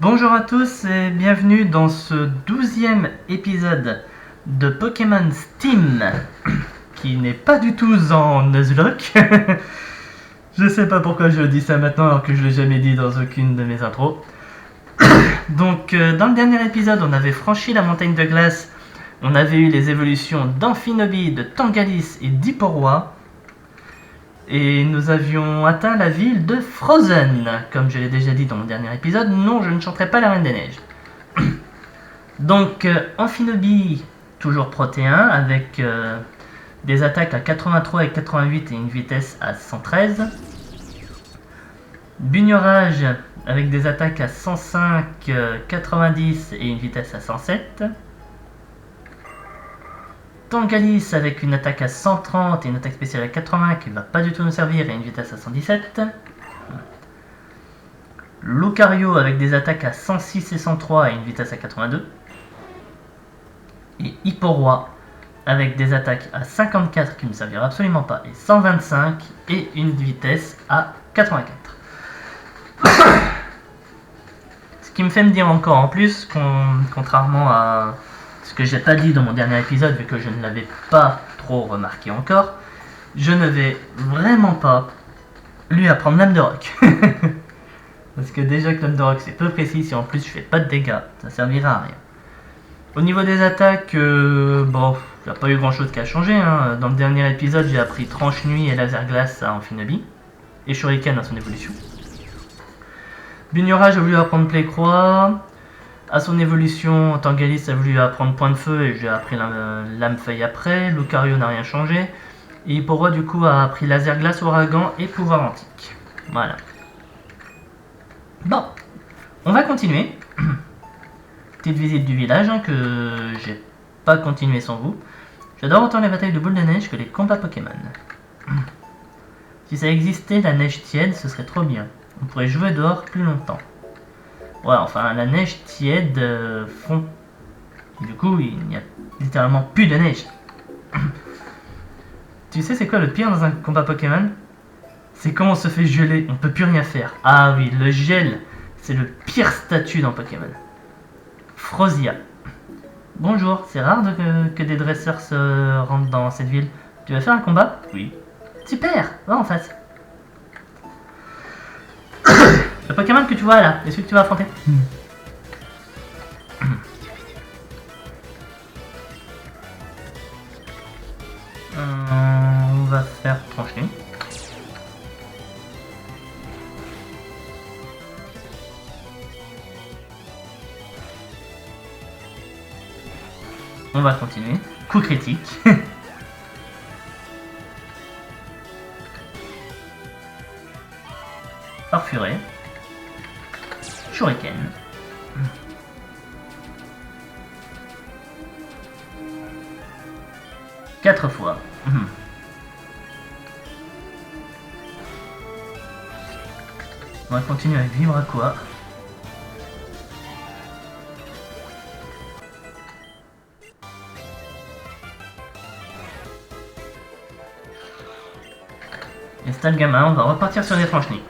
Bonjour à tous et bienvenue dans ce 12e épisode de Pokémon Steam, qui n'est pas du tout en Nuzlocke. Je sais pas pourquoi je dis ça maintenant alors que je l'ai jamais dit dans aucune de mes intros. Donc dans le dernier épisode on avait franchi la montagne de glace, on avait eu les évolutions d'Amphinobi, de Tangalis et d'Hyporoi. Et nous avions atteint la ville de Frozen. Comme je l'ai déjà dit dans mon dernier épisode, non, je ne chanterai pas la Reine des Neiges. Donc, Amphinobi, toujours protéin, avec des attaques à 83 et 88 et une vitesse à 113. Bugnorage, avec des attaques à 105, 90 et une vitesse à 107. Tangalis avec une attaque à 130 et une attaque spéciale à 80 qui ne va pas du tout nous servir et une vitesse à 117. Lucario avec des attaques à 106 et 103 et une vitesse à 82. Et Hyporoi avec des attaques à 54 qui ne servira absolument pas et 125 et une vitesse à 84. Ce qui me fait me dire encore en plus, contrairement à ce que j'ai pas dit dans mon dernier épisode, vu que je ne l'avais pas trop remarqué encore, je ne vais vraiment pas lui apprendre l'âme de roc. Parce que déjà que l'âme de roc c'est peu précis, si en plus je fais pas de dégâts, ça servira à rien. Au niveau des attaques, bon, il n'y a pas eu grand chose qui a changé. Hein. Dans le dernier épisode, j'ai appris Tranche Nuit et Laser Glace à Amphinobi, et Shuriken à son évolution. Bugnorage a voulu apprendre Plécroix. À son évolution, Tangalis a voulu apprendre Point de Feu et j'ai appris Lame Feuille après. Lucario n'a rien changé. Et Hyporoi du coup a appris Laser Glace, Ouragan et Pouvoir Antique. Voilà. Bon, on va continuer. Petite visite du village hein, que j'ai pas continué sans vous. J'adore autant les batailles de boules de neige que les combats Pokémon. Si ça existait, la neige tiède, ce serait trop bien. On pourrait jouer dehors plus longtemps. Ouais, enfin, la neige tiède fond. Et du coup, il n'y a littéralement plus de neige. Tu sais, c'est quoi le pire dans un combat Pokémon? C'est quand on se fait geler, on peut plus rien faire. Ah oui, le gel, c'est le pire statut dans Pokémon. Frosia. Bonjour, c'est rare que des dresseurs se rendent dans cette ville. Tu veux faire un combat? Oui. Super, va en face. Le Pokémon que tu vois là, est celui que tu vas affronter. On va faire Tranche Nuit. On va continuer. Coup critique. Farfuré. Shuriken. Quatre fois. On va continuer avec Vibraqua. Et Stalgama, on va repartir sur des Tranche Nuit.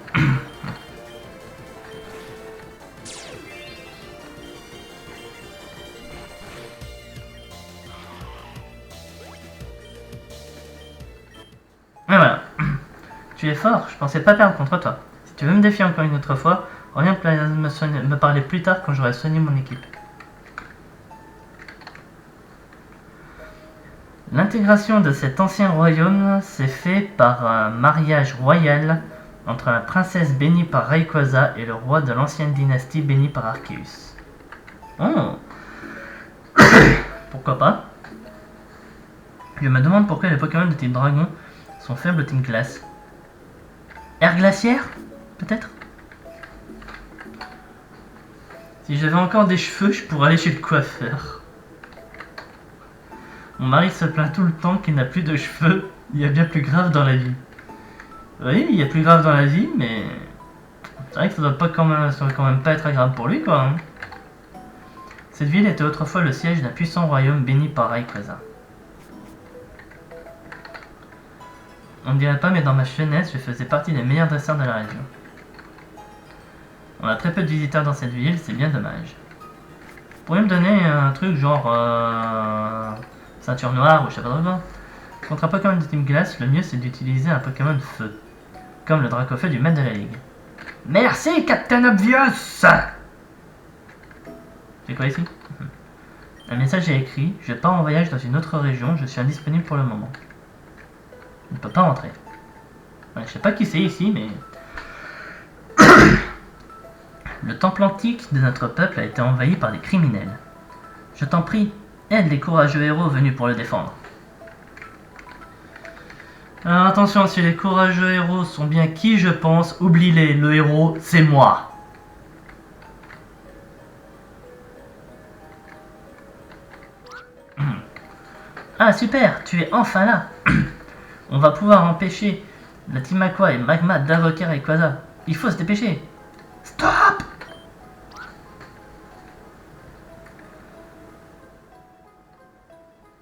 Et voilà. Tu es fort, je pensais pas perdre contre toi. Si tu veux me défier encore une autre fois, reviens me parler plus tard quand j'aurai soigné mon équipe. L'intégration de cet ancien royaume s'est faite par un mariage royal entre la princesse bénie par Rayquaza et le roi de l'ancienne dynastie béni par Arceus. Oh. Pourquoi pas? Je me demande pourquoi les Pokémon de type dragon sont faibles au type glace. Air glaciaire? Peut-être? Si j'avais encore des cheveux, je pourrais aller chez le coiffeur. Mon mari se plaint tout le temps qu'il n'a plus de cheveux. Il y a bien plus grave dans la vie. Oui, il y a plus grave dans la vie, mais c'est vrai que ça doit quand même pas être agréable pour lui, quoi. Hein. Cette ville était autrefois le siège d'un puissant royaume béni par Rayquaza. On ne dirait pas, mais dans ma jeunesse, je faisais partie des meilleurs dresseurs de la région. On a très peu de visiteurs dans cette ville, c'est bien dommage. Vous pourriez me donner un truc genre ceinture noire ou je sais pas trop quoi. Contre un Pokémon de Team Glace, le mieux c'est d'utiliser un Pokémon feu, comme le Dracofeu du maître de la ligue. Merci Captain Obvious. C'est quoi ici? Un message est écrit, je pars en voyage dans une autre région, je suis indisponible pour le moment. Je ne peux pas rentrer. Ouais, je sais pas qui c'est ici, mais... Le temple antique de notre peuple a été envahi par des criminels. Je t'en prie, aide les courageux héros venus pour le défendre. Alors attention, si les courageux héros sont bien qui je pense, oublie-les, le héros, c'est moi. Ah super, tu es enfin là. On va pouvoir empêcher la Team Aqua et Magma d'invoquer Rayquaza. Il faut se dépêcher. Stop!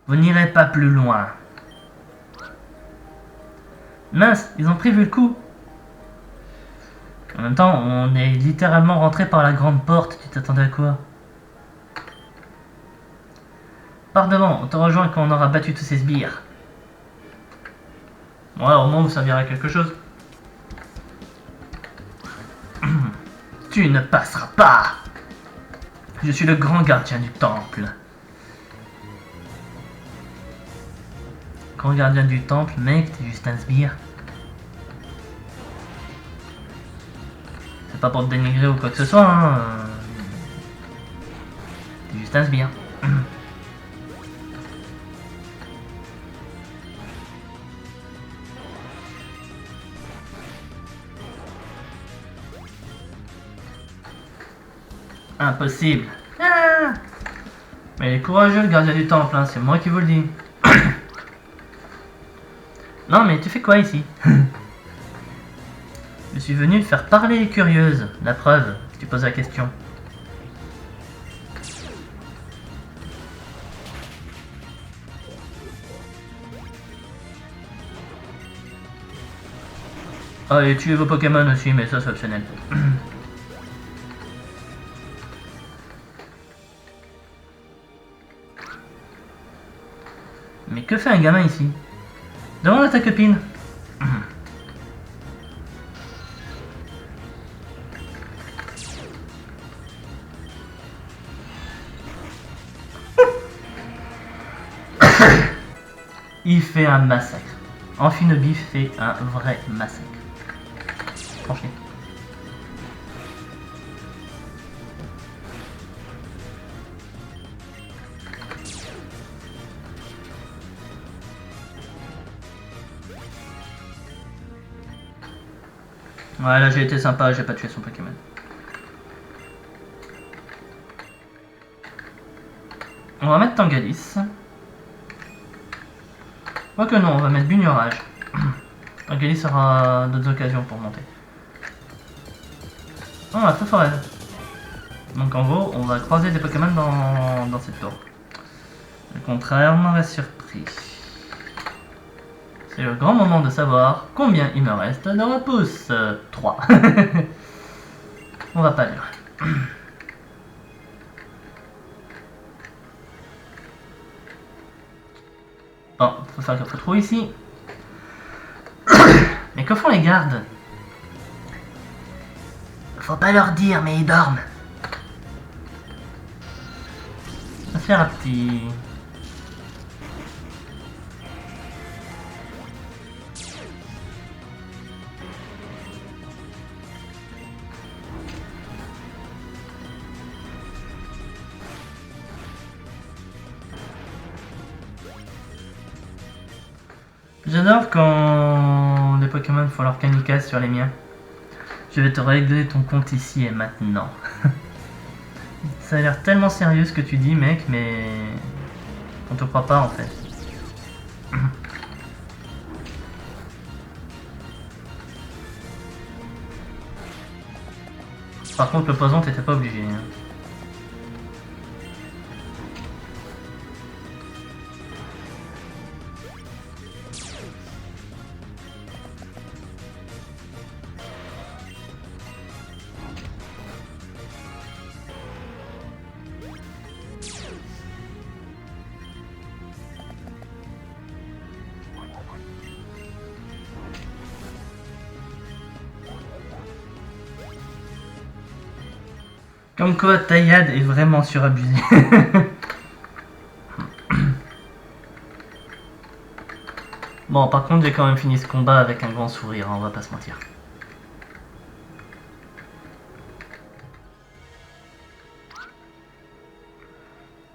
Vous n'irez pas plus loin. Mince, ils ont prévu le coup. En même temps, on est littéralement rentré par la grande porte. Tu t'attendais à quoi? Par devant, on te rejoint quand on aura battu tous ces sbires. Ouais, au moins vous servira à quelque chose. Tu ne passeras pas. Je suis le grand gardien du temple. Grand gardien du temple, mec, t'es juste un sbire. C'est pas pour te dénigrer ou quoi que ce soit, hein. T'es juste un sbire. Impossible. Ah, mais il est courageux le gardien du temple, hein, c'est moi qui vous le dis. Non mais tu fais quoi ici? Je suis venu te faire parler les curieuses. La preuve, si tu poses la question. Ah et tuez vos Pokémon aussi, mais ça c'est optionnel. Mais que fait un gamin ici? Demande à ta copine. Il fait un massacre. Amphinobi fait un vrai massacre. Franchement. Ouais, là j'ai été sympa, j'ai pas tué son Pokémon. On va mettre Tangalis. Quoique non, on va mettre Bugnorage. Tangalis aura d'autres occasions pour monter. Oh, on a Feu-Forêt. Donc en gros, on va croiser des Pokémon dans cette tour. Le contraire m'aurait surpris. C'est le grand moment de savoir combien il me reste de repousse. 3. On va pas lire. Bon, faut faire qu'il faut trop ici. Mais que font les gardes? Faut pas leur dire, mais ils dorment. On va faire un petit... J'adore quand les Pokémon font leur kamikaze sur les miens. Je vais te régler ton compte ici et maintenant. Ça a l'air tellement sérieux ce que tu dis, mec, mais on te croit pas en fait. Par contre, le poison, t'étais pas obligé. Hein. Comme quoi, Taillade est vraiment surabusé. Bon, par contre, j'ai quand même fini ce combat avec un grand sourire, hein, on va pas se mentir.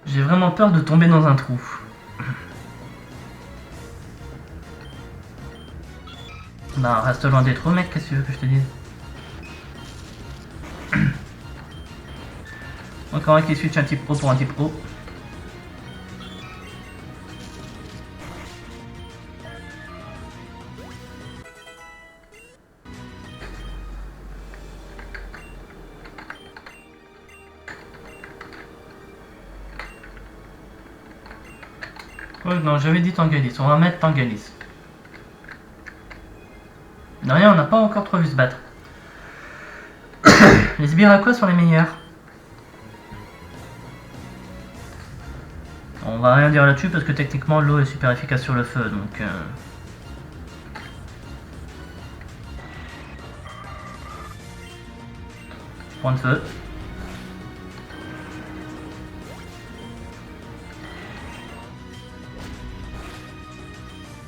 J'ai vraiment peur de tomber dans un trou. Bah, reste loin des trous, mec, qu'est-ce que tu veux que je te dise? Encore un qui switch un type pro pour un type pro. Oh non, j'avais dit Tangalis, on va mettre Tangalis. De rien, on n'a pas encore trop vu se battre. Les sbires à quoi sont les meilleurs? On va rien dire là-dessus parce que techniquement l'eau est super efficace sur le feu, donc... Point de feu.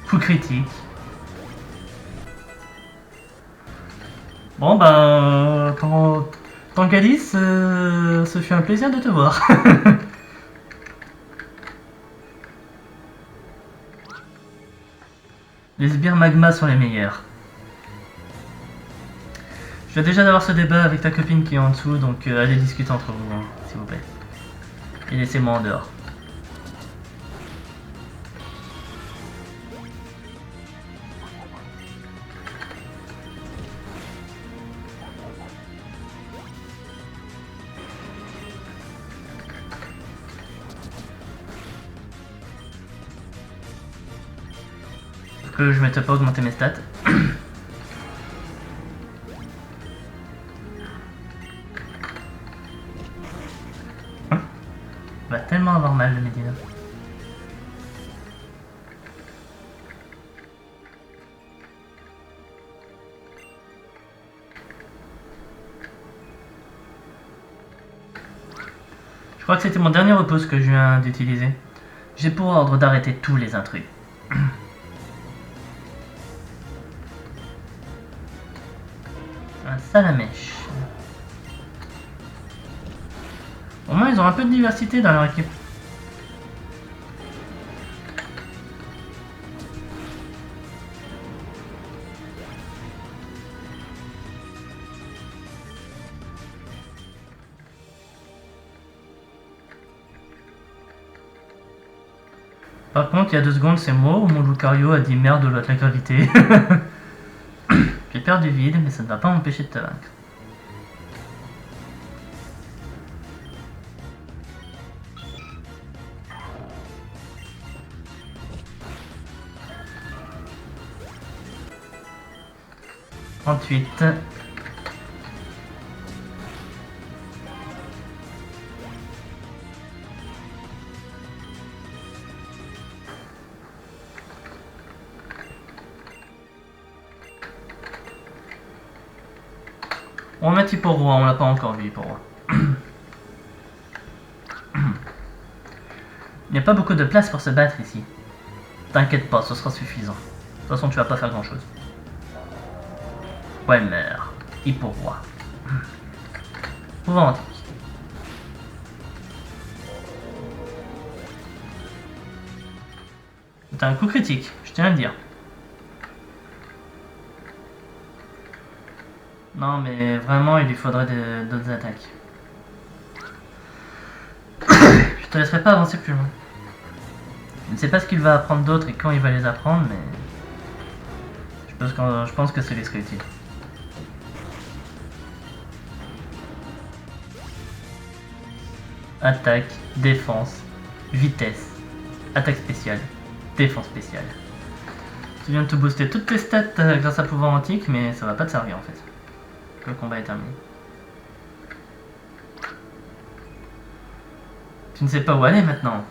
Coup critique. Bon ben... Tangalis, ce fut un plaisir de te voir. Les sbires magma sont les meilleurs. Je viens déjà d'avoir ce débat avec ta copine qui est en dessous, donc allez discuter entre vous, hein, s'il vous plaît. Et laissez-moi en dehors. Parce que je m'étais pas augmenté mes stats. Va tellement avoir mal le Medina. Je crois que c'était mon dernier repos que je viens d'utiliser. J'ai pour ordre d'arrêter tous les intrus. Un salamèche. Au moins ils ont un peu de diversité dans leur équipe. Par contre, il y a 2 secondes, c'est moi où mon Lucario a dit merde de la gravité. J'ai peur du vide, mais ça ne va pas m'empêcher de te vaincre. Ensuite... On va mettre Hipporoi, on l'a pas encore vu Hipporoi. Il n'y a pas beaucoup de place pour se battre ici. T'inquiète pas, ce sera suffisant. De toute façon, tu vas pas faire grand chose. Ouais, meurs. Hipporoi. Pouvoir antique. C'est un coup critique, je tiens à le dire. Non, mais vraiment, il lui faudrait d'autres attaques. Je te laisserai pas avancer plus loin. Je ne sais pas ce qu'il va apprendre d'autre et quand il va les apprendre, mais... Je pense que ce lui serait utile. Attaque, défense, vitesse, attaque spéciale, défense spéciale. Tu viens de te booster toutes tes stats grâce à pouvoir antique, mais ça va pas te servir en fait. Le combat est terminé. Tu ne sais pas où aller maintenant.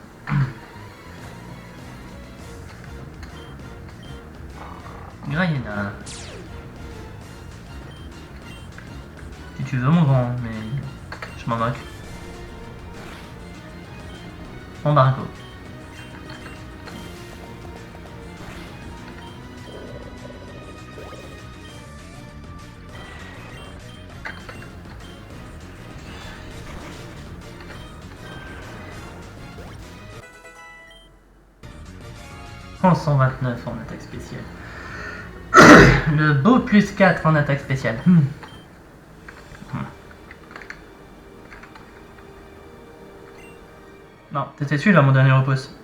Grayena. Si tu veux mon grand, mais Je m'en moque. Embargo. En 129 en attaque spéciale. Le beau plus 4 en attaque spéciale. Non, c'était celui-là mon dernier repousse.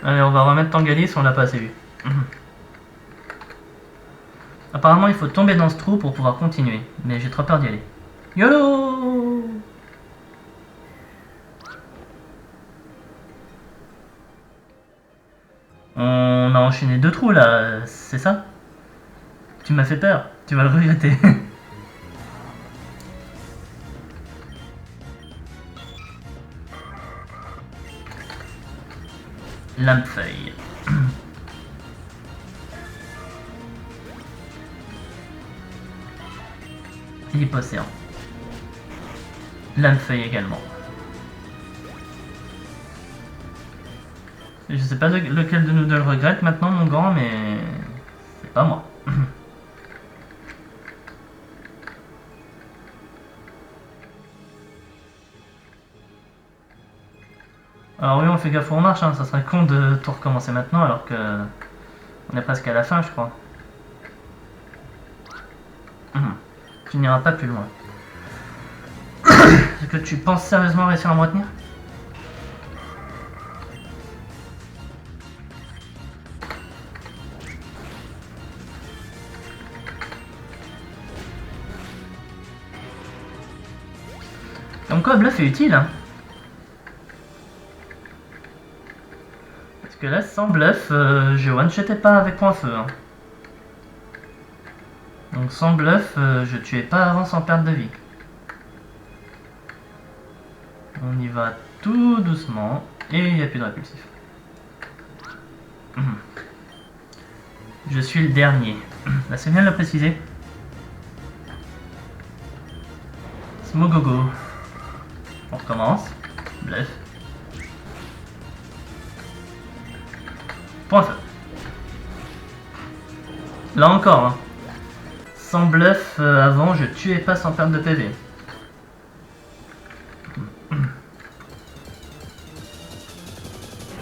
Allez, on va remettre Tangalis, on l'a pas assez vu. Apparemment, il faut tomber dans ce trou pour pouvoir continuer, mais j'ai trop peur d'y aller. YOLO! On a enchaîné 2 trous là, c'est ça? Tu m'as fait peur, tu vas le regretter. Lampe-feuille. Philippe-Océan. Lampe-feuille également. Je sais pas lequel de nous deux le regrette maintenant, mon grand, mais c'est pas moi. Alors oui, on fait gaffe où on marche, hein. Ça serait con de tout recommencer maintenant alors que on est presque à la fin, je crois. Tu n'iras pas plus loin. Est-ce que tu penses sérieusement réussir à me retenir? Comme quoi, bluff est utile, hein. Parce que là, sans bluff, je one-shotais pas avec point feu, hein. Donc sans bluff, je tuais pas avant sans perte de vie. On y va tout doucement, et il n'y a plus de répulsif. Je suis le dernier. Là, c'est bien de le préciser. Smogogo. On recommence. Bluff. Point feu. Là encore, hein. Sans bluff, avant, je tuais pas sans perte de PV.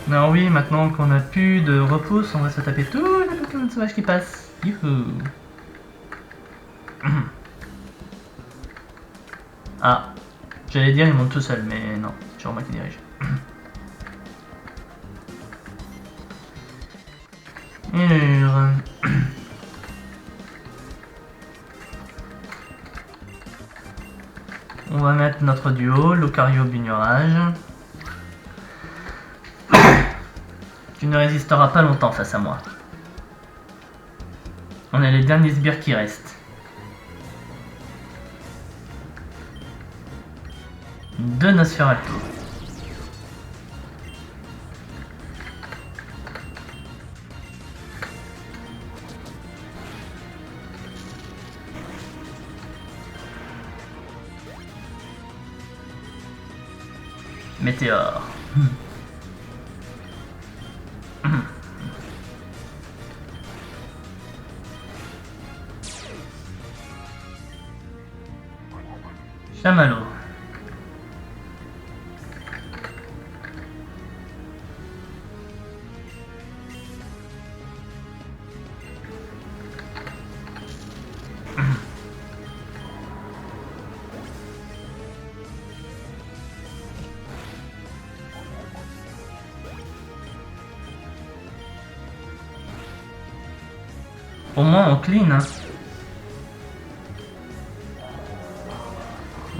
Alors oui, maintenant qu'on a plus de repousse, on va se taper tous les Pokémon sauvages qui passent. Youhou. Ah, j'allais dire ils montent tout seuls, mais non, c'est toujours moi qui dirige. On va mettre notre duo, Lucario Bignorage. Tu ne résisteras pas longtemps face à moi. On est les derniers sbires qui restent. Deux Nosferatu. Météore. Chamallow. Au moins on clean, hein.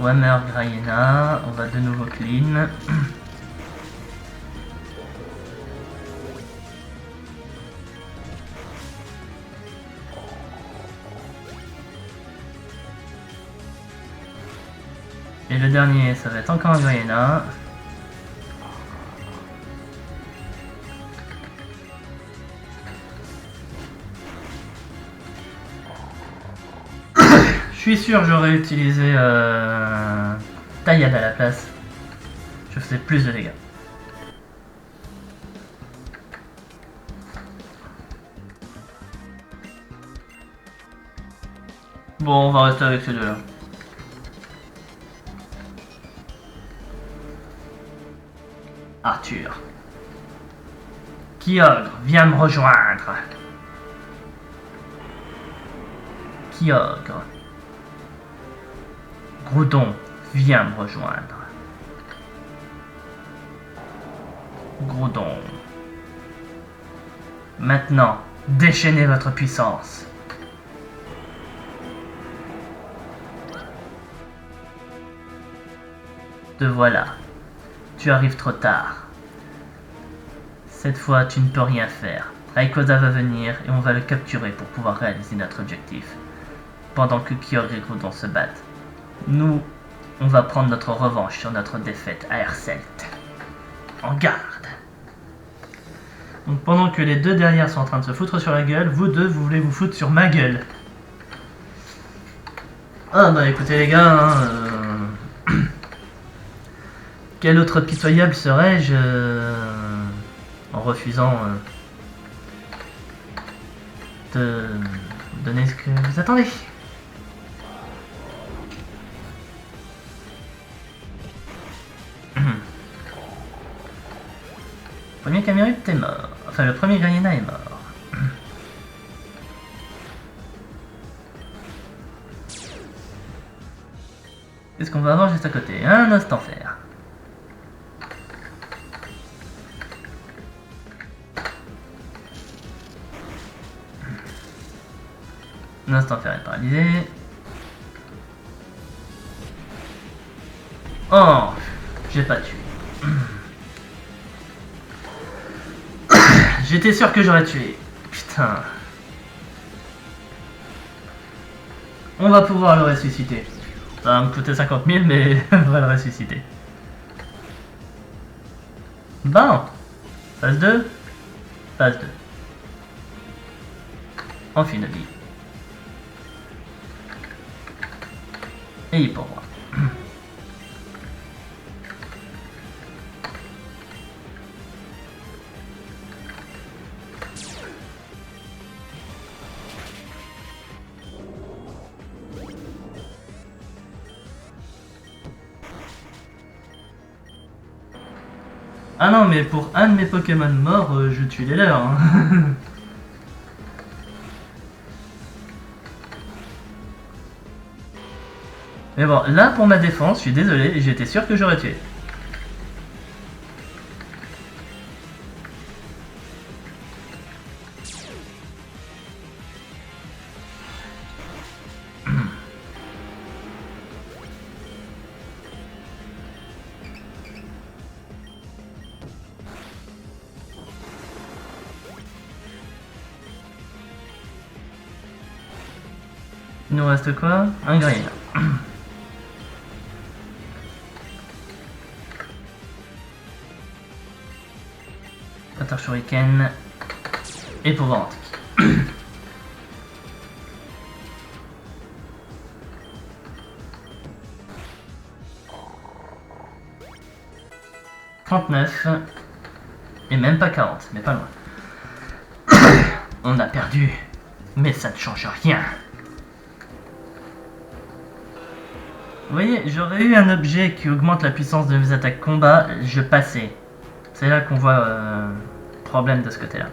Whammer Grayena, on va de nouveau clean. Et le dernier, ça va être encore un Grayena. Je suis sûr j'aurais utilisé taillade à la place. Je faisais plus de dégâts. Bon, on va rester avec ces deux-là. Arthur. Kyogre, viens me rejoindre. Kyogre. Groudon, viens me rejoindre. Groudon. Maintenant, déchaînez votre puissance. Te voilà. Tu arrives trop tard. Cette fois, tu ne peux rien faire. Rayquaza va venir et on va le capturer pour pouvoir réaliser notre objectif. Pendant que Kyogre et Groudon se battent, nous, on va prendre notre revanche sur notre défaite à Hercelt. En garde! Donc pendant que les deux derrière sont en train de se foutre sur la gueule, vous deux, vous voulez vous foutre sur ma gueule. Ah bah écoutez les gars, quel autre pitoyable serais-je en refusant de donner ce que vous attendez. Le premier Camerupt est mort. Enfin, le premier Granina est mort. Qu'est-ce qu'on va avoir juste à côté? Un instant fer. Un instant fer est paralysé. Oh, j'ai pas tué. J'étais sûr que j'aurais tué. Putain. On va pouvoir le ressusciter. Ça va me coûter 50 000, mais on va le ressusciter. Bon. Phase 2. Phase 2. On fait une vie. Et pour moi. Ah non, mais pour un de mes Pokémon morts, je tue les leurs. Hein. Mais bon, là pour ma défense, je suis désolé, j'étais sûr que j'aurais tué. Il nous reste quoi? Un Granina. Attaque Shuriken. Et pouvoir antique. 39. Et même pas 40, mais pas loin. On a perdu. Mais ça ne change rien. Vous voyez, j'aurais eu un objet qui augmente la puissance de mes attaques combat, je passais. C'est là qu'on voit problème de ce côté-là.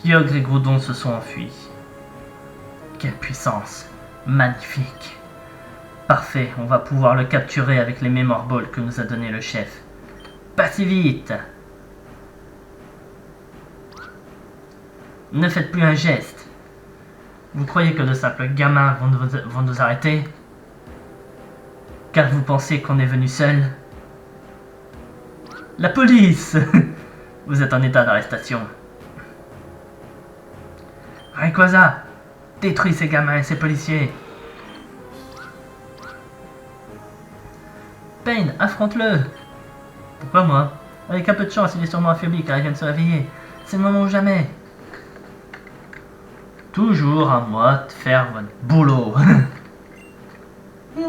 Kyogre et Groudon se sont enfuis. Quelle puissance! Magnifique! Parfait, on va pouvoir le capturer avec les Mémoire Balls que nous a donné le chef. Pas si vite! Ne faites plus un geste. Vous croyez que de simples gamins vont nous arrêter? Car vous pensez qu'on est venu seul? La police! Vous êtes en état d'arrestation. Rayquaza, détruis ces gamins et ces policiers. Pain, affronte-le. Pourquoi moi? Avec un peu de chance, il est sûrement affaibli car il vient de se réveiller. C'est le moment ou jamais. Toujours à moi de faire votre boulot. Je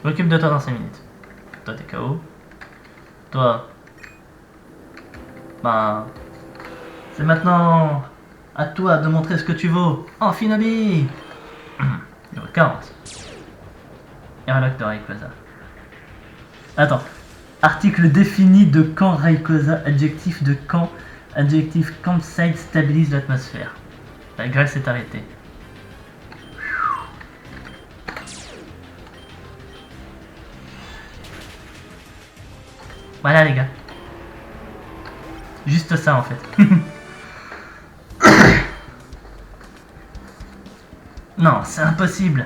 m'occupe de toi dans 5 minutes. Toi, t'es KO. Toi, bah, c'est maintenant à toi de montrer ce que tu vaux. En Shinobi. Niveau 40. Airlock de Rayquaza. Attends. Article défini de quand Rayquaza. Adjectif de quand. Adjectif campsite stabilise l'atmosphère. La grêle s'est arrêtée. Voilà les gars. Juste ça en fait. Non, c'est impossible.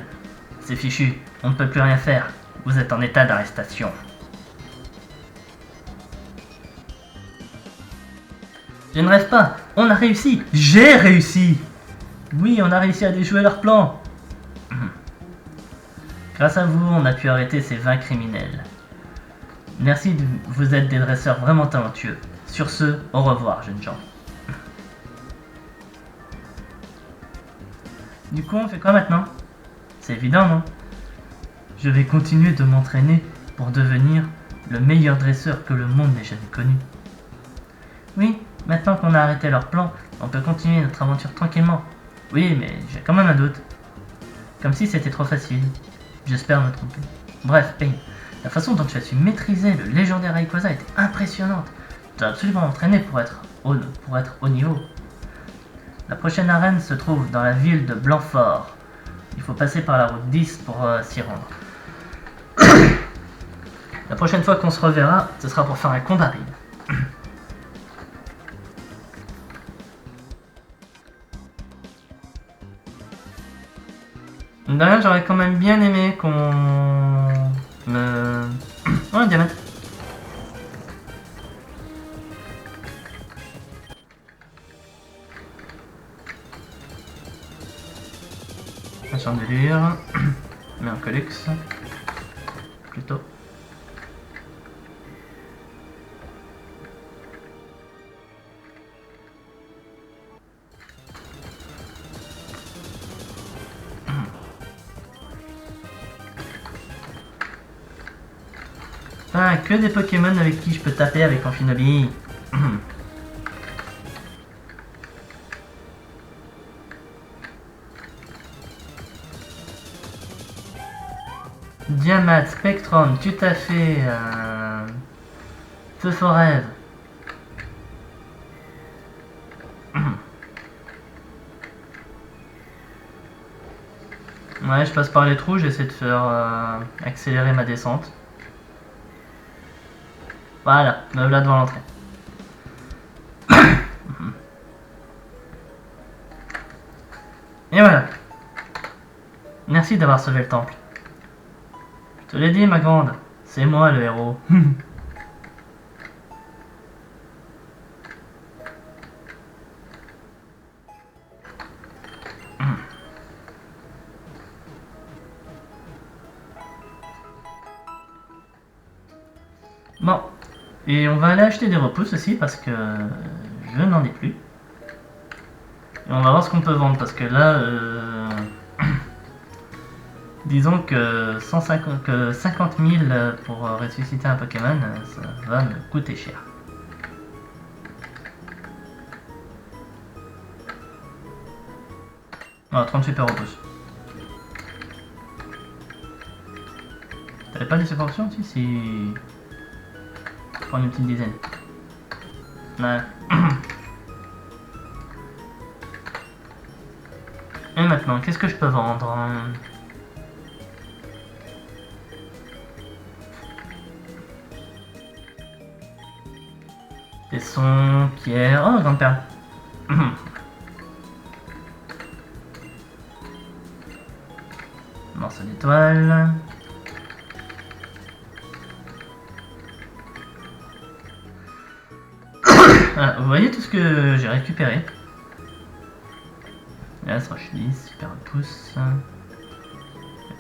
C'est fichu. On ne peut plus rien faire. Vous êtes en état d'arrestation. Je ne rêve pas. On a réussi. J'ai réussi. Oui, on a réussi à déjouer leur plan. Grâce à vous, on a pu arrêter ces 20 criminels. Merci, vous êtes des dresseurs vraiment talentueux. Sur ce, au revoir, jeunes gens. Du coup, on fait quoi maintenant? C'est évident, non? Je vais continuer de m'entraîner pour devenir le meilleur dresseur que le monde n'ait jamais connu. Oui, maintenant qu'on a arrêté leur plan, on peut continuer notre aventure tranquillement. Oui, mais j'ai quand même un doute. Comme si c'était trop facile. J'espère me tromper. Bref, Pain, la façon dont tu as su maîtriser le légendaire Rayquaza était impressionnante. Tu dois absolument entraîner pour être haut niveau. La prochaine arène se trouve dans la ville de Blanfort. Il faut passer par la route 10 pour s'y rendre. La prochaine fois qu'on se reverra, ce sera pour faire un combat raid. D'ailleurs, j'aurais quand même bien aimé qu'on me... Oh, un diamètre. Un chandelier. Mélancolix. Plutôt. Ah, que des Pokémon avec qui je peux taper avec Amphinobi. Diamat, Spectrum, tout à fait. Feu Forêt. Ouais, je passe par les trous, j'essaie de faire accélérer ma descente. Voilà, me voilà devant l'entrée. Et voilà. Merci d'avoir sauvé le temple. Je te l'ai dit, ma grande, c'est moi le héros. Bon, et on va aller acheter des repousses aussi parce que je n'en ai plus. Et on va voir ce qu'on peut vendre parce que là, disons que 50 000 pour ressusciter un Pokémon, ça va me coûter cher. Oh, 30 super repousses. T'avais pas des super options aussi si... Prendre une petite dizaine. Ouais. Et maintenant, qu'est-ce que je peux vendre? Des sons, pierre... Oh, grande perle. Morceau d'étoile. Ah, vous voyez tout ce que j'ai récupéré. Là, roche 10, super pouce.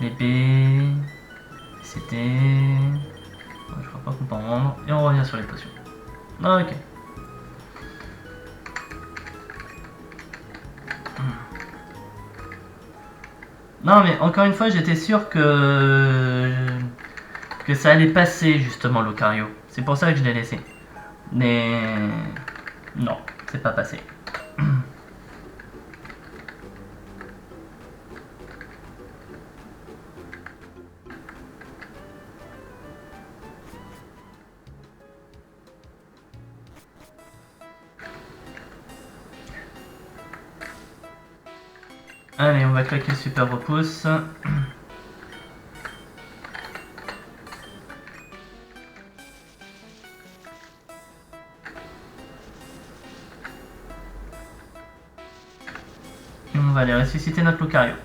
L'épée. C'était... Je crois pas qu'on peut en vendre. Et on revient sur les potions. Ah, ok. Non mais encore une fois j'étais sûr que ça allait passer justement Lucario. C'est pour ça que je l'ai laissé. Mais non, c'est pas passé. Allez, on va claquer le super repousse. On va aller ressusciter notre Lucario.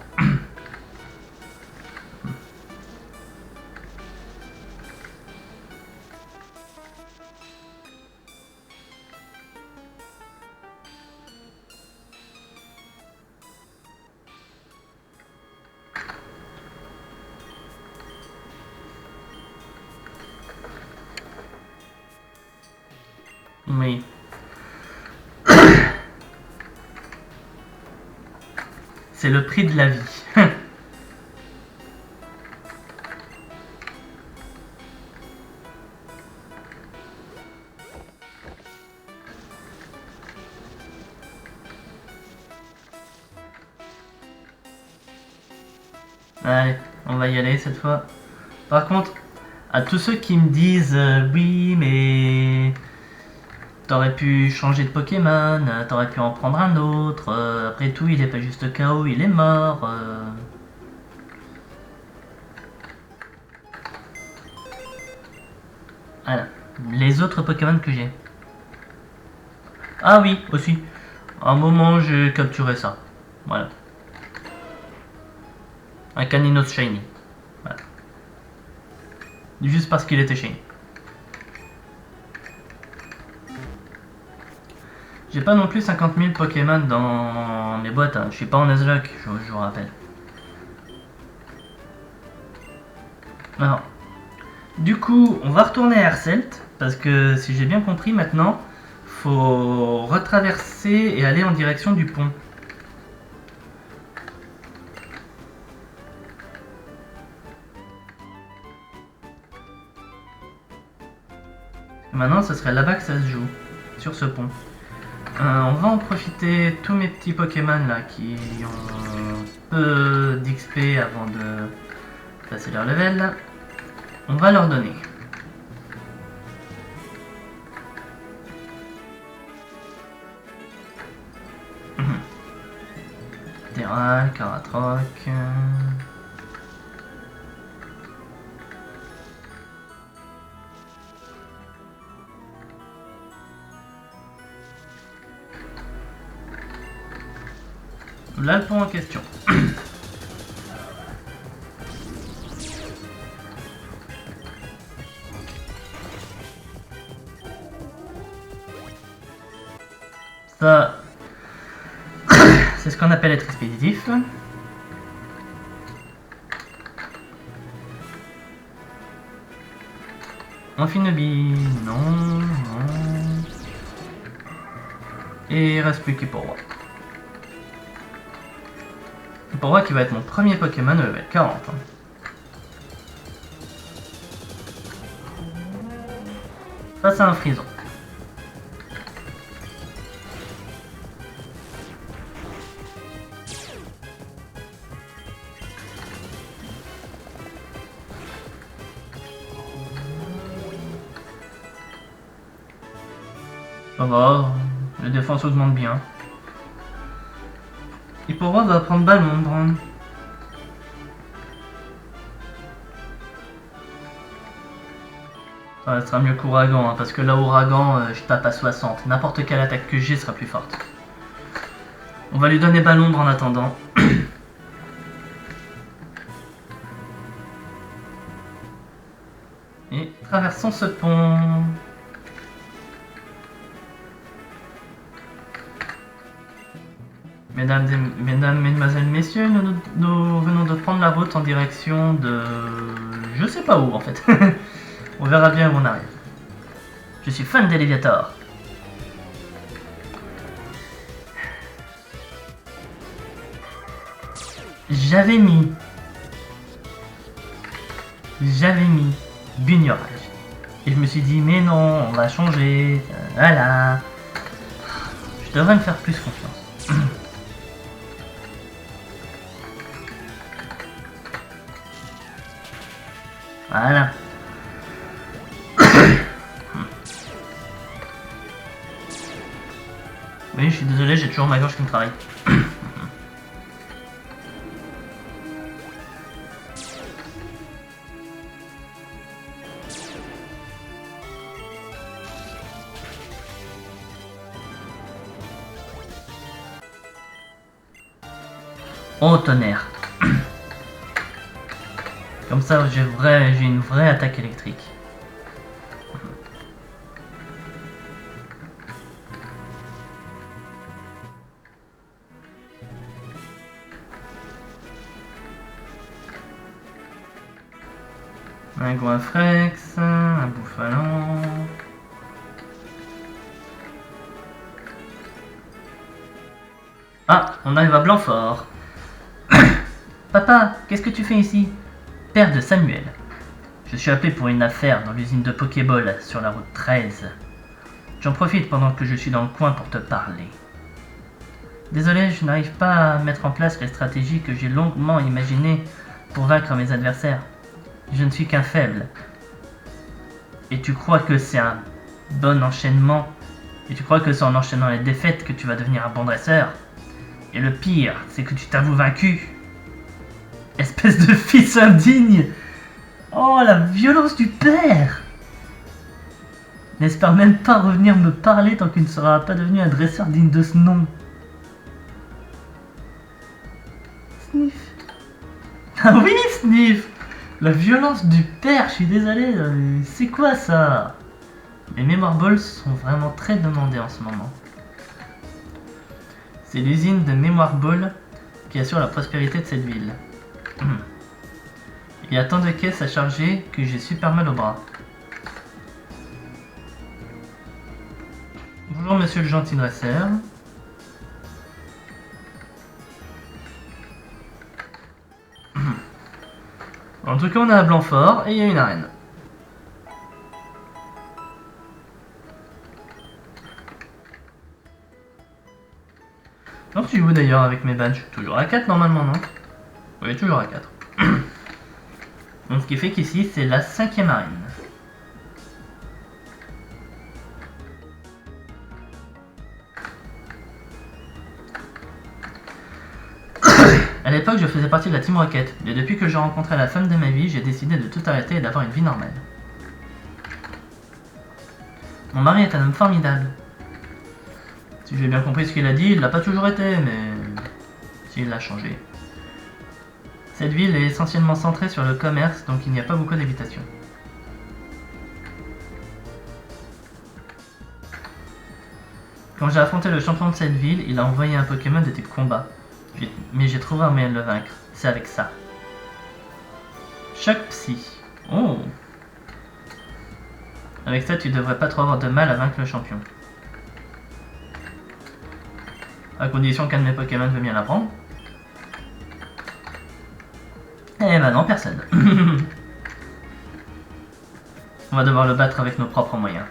Oui. C'est le prix de la vie. Allez, on va y aller cette fois. Par contre, à tous ceux qui me disent oui, mais t'aurais pu changer de Pokémon, t'aurais pu en prendre un autre, après tout, il est pas juste KO, il est mort. Voilà, les autres Pokémon que j'ai. Ah oui, aussi. À un moment, j'ai capturé ça. Voilà. Un Caninos Shiny. Voilà. Juste parce qu'il était shiny. J'ai pas non plus 50 000 Pokémon dans mes boîtes, hein. Je suis pas en Nuzlocke, je vous rappelle. Alors, du coup, on va retourner à Herselt, parce que si j'ai bien compris maintenant, faut retraverser et aller en direction du pont. Maintenant, ce serait là-bas que ça se joue, sur ce pont. On va en profiter, tous mes petits Pokémon là qui ont peu d'XP avant de passer leur level, on va leur donner. Terral, Caratroc. Là le pont en question. Ça, c'est ce qu'on appelle être expéditif. Amphinobi, non, non. Et il reste plus qu'Hipporoi. Hipporoi qui va être mon premier Pokémon level 40. Hein. Face à un Frison. Ça va, la défense augmente bien. Hipporoi va prendre Ballon. Ça sera mieux qu'Ouragan, hein, parce que là, Ouragan, je tape à 60. N'importe quelle attaque que j'ai sera plus forte. On va lui donner Ballon en attendant. Et traversons ce pont. Mesdemoiselles, messieurs, nous venons de prendre la route en direction de... Je sais pas où en fait. On verra bien où on arrive. Je suis fan d'Eleviator. J'avais mis Buniorage. Et je me suis dit, mais non, on va changer. Voilà. Je devrais me faire plus confiance. Voilà. Oui, je suis désolé, j'ai toujours ma gorge qui me travaille. Oh tonnerre. Comme ça, j'ai une vraie attaque électrique. Un Goinfrex, un Bouffalon. Ah, on arrive à Blanfort. Papa, qu'est-ce que tu fais ici? Père de Samuel. Je suis appelé pour une affaire dans l'usine de Pokéball sur la route 13. J'en profite pendant que je suis dans le coin pour te parler. Désolé, je n'arrive pas à mettre en place les stratégies que j'ai longuement imaginées pour vaincre mes adversaires. Je ne suis qu'un faible. Et tu crois que c'est un bon enchaînement? Et tu crois que c'est en enchaînant les défaites que tu vas devenir un bon dresseur? Et le pire, c'est que tu t'avoues vaincu. Espèce de fils indigne! Oh, la violence du père! N'espère même pas revenir me parler tant qu'il ne sera pas devenu un dresseur digne de ce nom. Sniff. Ah oui, Sniff! La violence du père, je suis désolé, c'est quoi ça? Les Mémoire Balls sont vraiment très demandés en ce moment. C'est l'usine de Mémoire Ball qui assure la prospérité de cette ville. Il y a tant de caisses à charger que j'ai super mal au bras. Bonjour monsieur le gentil dresseur. En tout cas, on est à Blanfort et il y a une arène. Donc tu joues d'ailleurs avec mes badges? Toujours à 4 normalement, non? Oui, toujours à 4. Donc ce qui fait qu'ici, c'est la 5e arène. À l'époque, je faisais partie de la Team Rocket, et depuis que j'ai rencontré la femme de ma vie, j'ai décidé de tout arrêter et d'avoir une vie normale. Mon mari est un homme formidable. Si j'ai bien compris ce qu'il a dit, il l'a pas toujours été, mais s'il l'a changé. Cette ville est essentiellement centrée sur le commerce, donc il n'y a pas beaucoup d'habitations. Quand j'ai affronté le champion de cette ville, il a envoyé un Pokémon de type combat. Mais j'ai trouvé un moyen de le vaincre. C'est avec ça. Choc Psy. Oh! Avec ça, tu devrais pas trop avoir de mal à vaincre le champion. À condition qu'un de mes Pokémon veut bien l'apprendre. Eh ben non, personne. On va devoir le battre avec nos propres moyens.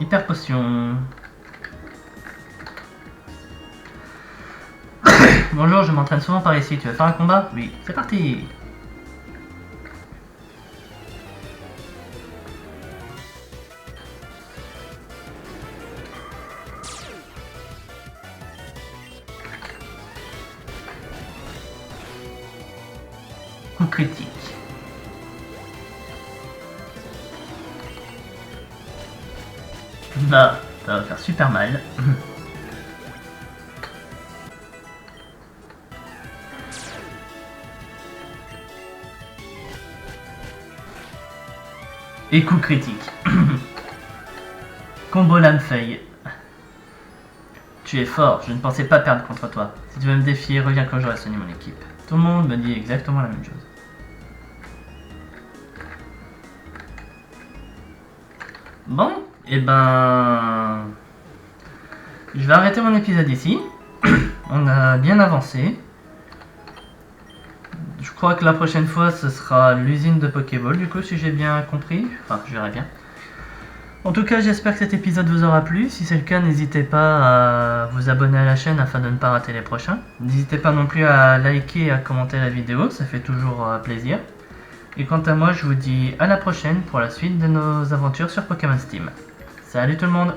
Hyper potion. Bonjour, je m'entraîne souvent par ici. Tu veux faire un combat? Oui, c'est parti. Coup critique. Bah, ça va faire super mal. Et coup critique. Combo lame-feuille. Tu es fort, je ne pensais pas perdre contre toi. Si tu veux me défier, reviens quand j'aurai soigné mon équipe. Tout le monde me dit exactement la même chose. Bon, et ben... Je vais arrêter mon épisode ici. On a bien avancé. Je crois que la prochaine fois ce sera l'usine de Pokéball, du coup, si j'ai bien compris. Enfin, je verrai bien. En tout cas, j'espère que cet épisode vous aura plu. Si c'est le cas, n'hésitez pas à vous abonner à la chaîne afin de ne pas rater les prochains. N'hésitez pas non plus à liker et à commenter la vidéo, ça fait toujours plaisir. Et quant à moi, je vous dis à la prochaine pour la suite de nos aventures sur Pokémon Steam. Salut tout le monde!